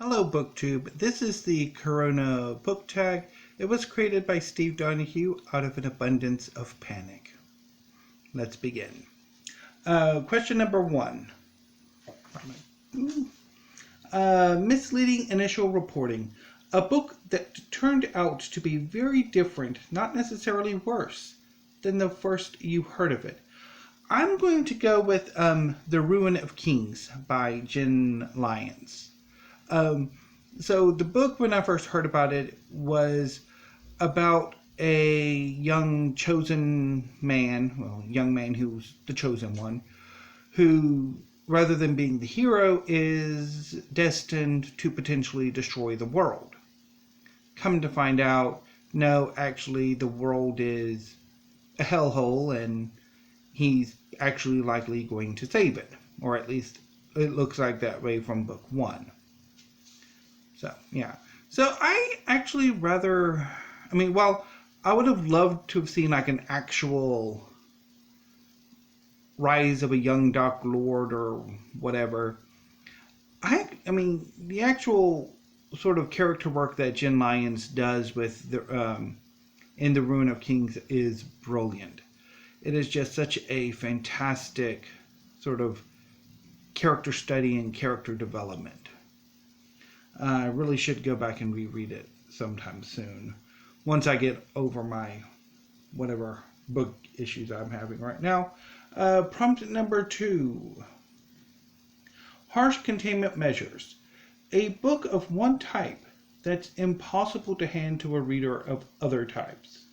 Hello BookTube, this is the Corona book tag. It was created by Steve Donahue out of an abundance of panic. Let's begin. Question number 1. Misleading initial reporting. A book that turned out to be very different, not necessarily worse, than the first you heard of it. I'm going to go with The Ruin of Kings by Jenn Lyons. So the book, when I first heard about it, was about a young chosen man, young man who's the chosen one, who, rather than being the hero, is destined to potentially destroy the world. Come to find out, no, actually the world is a hellhole and he's actually likely going to save it. Or at least it looks like that way from book 1. So, yeah. So, I actually rather... I would have loved to have seen like an actual rise of a young Dark Lord or whatever. The actual sort of character work that Jenn Lyons does with in The Ruin of Kings is brilliant. It is just such a fantastic sort of character study and character development. I really should go back and reread it sometime soon. Once I get over my whatever book issues I'm having right now. Prompt number 2. Harsh Containment Measures. A book of one type that's impossible to hand to a reader of other types.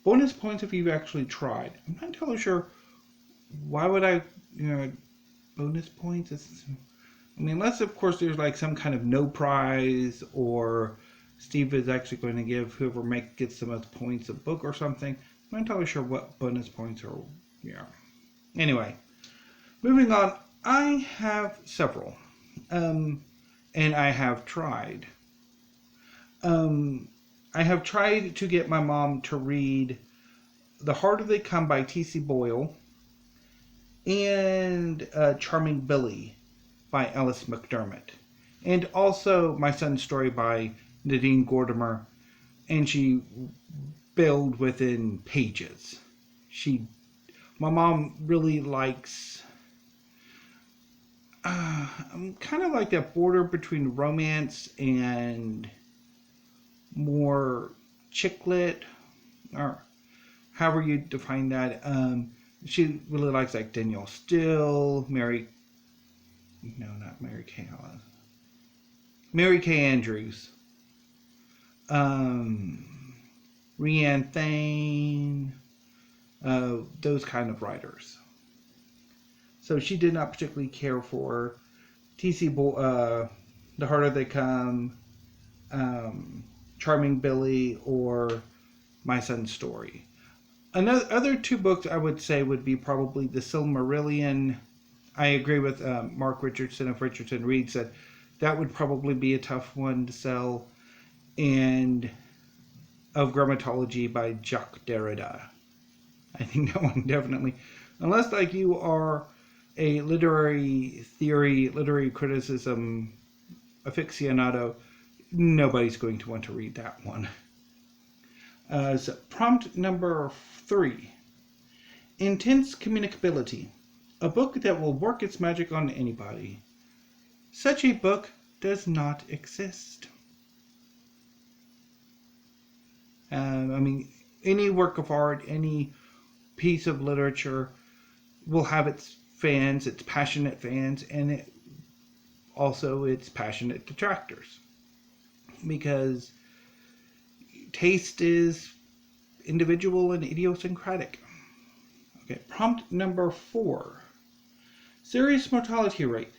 Bonus points if you've actually tried. I'm not entirely sure why would I, bonus points? Unless, of course, there's like some kind of no prize or Steve is actually going to give whoever gets the most points a book or something. I'm not entirely sure what bonus points are. Yeah. Anyway, moving on. I have several. And I have tried. I have tried to get my mom to read The Harder They Come by T.C. Boyle and Charming Billy by Alice McDermott, and also My Son's Story by Nadine Gordimer, and she bailed within pages. My mom really likes, I'm kind of like that border between romance and more chick lit, or however you define that. She really likes like Danielle Steele, Mary Kay Andrews, Rianne Thane, those kind of writers. So she did not particularly care for T.C. The Harder They Come, Charming Billy, or My Son's Story. Other two books I would say would be probably The Silmarillion. I agree with Mark Richardson of Richardson Reads that would probably be a tough one to sell. And of Grammatology by Jacques Derrida. I think that one definitely, unless like you are a literary theory, literary criticism aficionado, nobody's going to want to read that one. So prompt number 3. Intense Communicability. A book that will work its magic on anybody. Such a book does not exist. Any work of art, any piece of literature will have its fans, its passionate fans, and also its passionate detractors. Because taste is individual and idiosyncratic. Okay, prompt number 4. Serious mortality rate.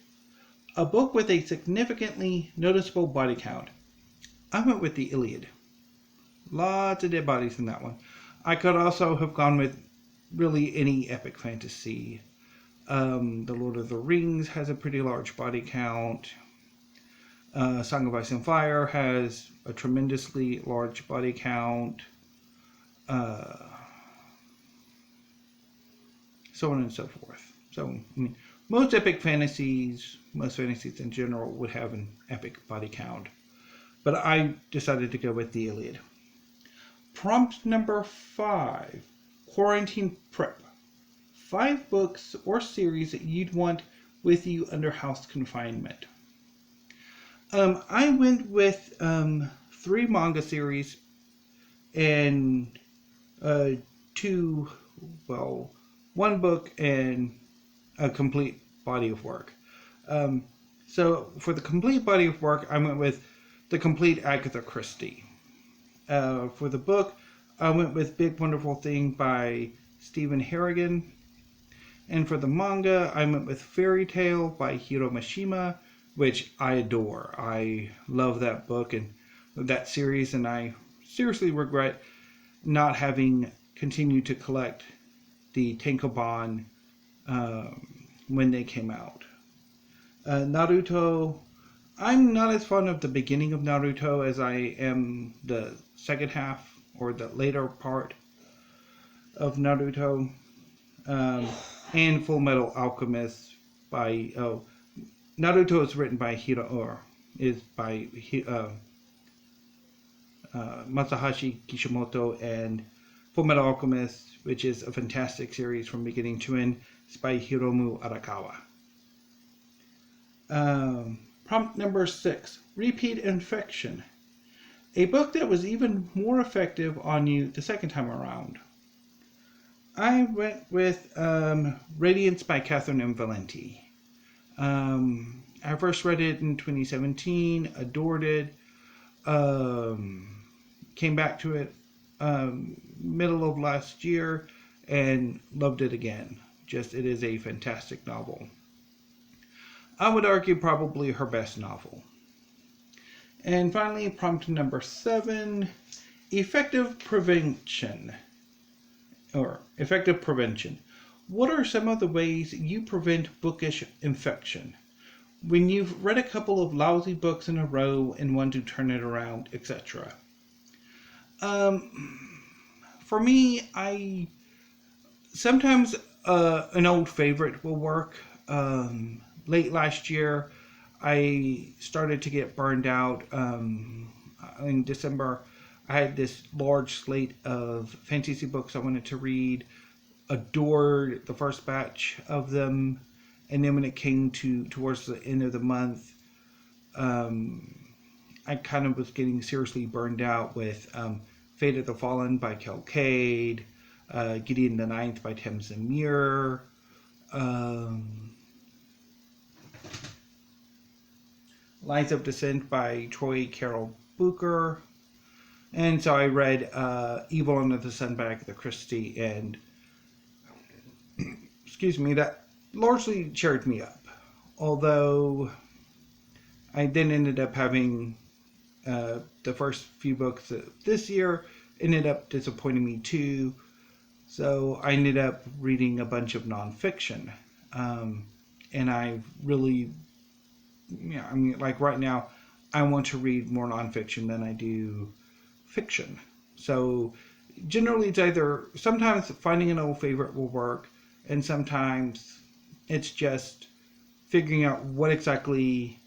A book with a significantly noticeable body count. I went with the Iliad. Lots of dead bodies in that one. I could also have gone with really any epic fantasy. The Lord of the Rings has a pretty large body count. Song of Ice and Fire has a tremendously large body count. So on and so forth. So, most fantasies in general would have an epic body count. But I decided to go with the Iliad. Prompt number 5, Quarantine Prep. 5 books or series that you'd want with you under house confinement. I went with 3 manga series and 1 book and a complete body of work. So for the complete body of work, I went with the complete Agatha Christie. For the book, I went with Big Wonderful Thing by Stephen Harrigan. And for the manga, I went with Fairy Tale by Hiro Mashima, which I adore. I love that book and that series, and I seriously regret not having continued to collect the Tankobon when they came out. Naruto, I'm not as fond of the beginning of Naruto as I am the second half or the later part of Naruto. And Fullmetal Alchemist by Naruto is written by Masashi Kishimoto, and Fullmetal Alchemist, which is a fantastic series from beginning to end, is by Hiromu Arakawa. Prompt number 6, Repeat Infection. A book that was even more effective on you the second time around. I went with Radiance by Catherynne and Valente. I first read it in 2017, adored it, came back to it middle of last year, and loved it again. It is a fantastic novel. I would argue probably her best novel. And finally, prompt number 7, Effective prevention. What are some of the ways you prevent bookish infection? When you've read a couple of lousy books in a row and want to turn it around, etc. For me, sometimes an old favorite will work. Late last year, I started to get burned out. In December, I had this large slate of fantasy books I wanted to read, adored the first batch of them, and then when it came towards the end of the month, I kind of was getting seriously burned out with Fate of the Fallen by Kel Cade, Gideon the Ninth by Tamsin Muir, Lines of Descent by Troy Carol Booker. And so I read Evil Under the Sun by Agatha Christie, and that largely cheered me up. Although I then ended up having the first few books this year ended up disappointing me too. So I ended up reading a bunch of nonfiction. And I really, like right now, I want to read more nonfiction than I do fiction. So generally it's either sometimes finding an old favorite will work, and sometimes it's just figuring out what exactly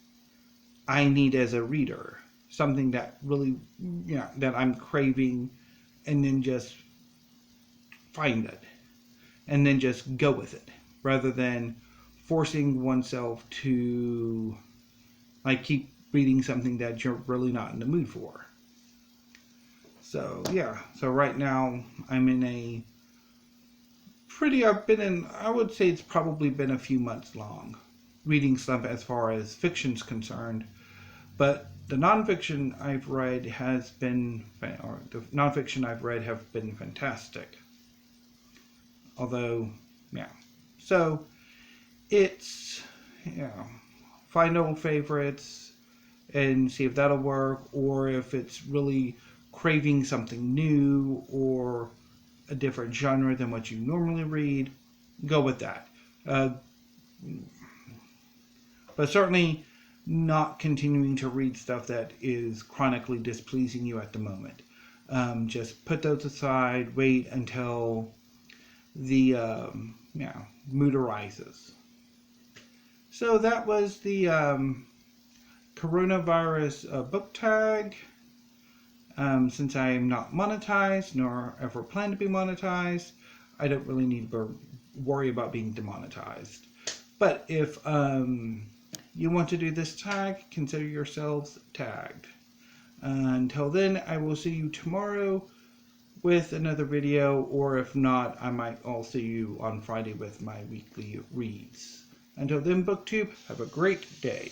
I need as a reader, something that really that I'm craving, and then just find it and then just go with it rather than forcing oneself to keep reading something that you're really not in the mood for. So right now I'm in a I would say it's probably been a few months long reading slump as far as fiction's concerned, but the nonfiction I've read have been fantastic. Although, so it's, find old favorites and see if that'll work, or if it's really craving something new or a different genre than what you normally read, go with that. But certainly not continuing to read stuff that is chronically displeasing you at the moment. Just put those aside, wait until the mood arises. So that was the coronavirus book tag. Since I am not monetized, nor ever plan to be monetized, I don't really need to worry about being demonetized. But if you want to do this tag, consider yourselves tagged. Until then, I will see you tomorrow with another video, or if not, I might also see you on Friday with my weekly reads. Until then, BookTube, have a great day.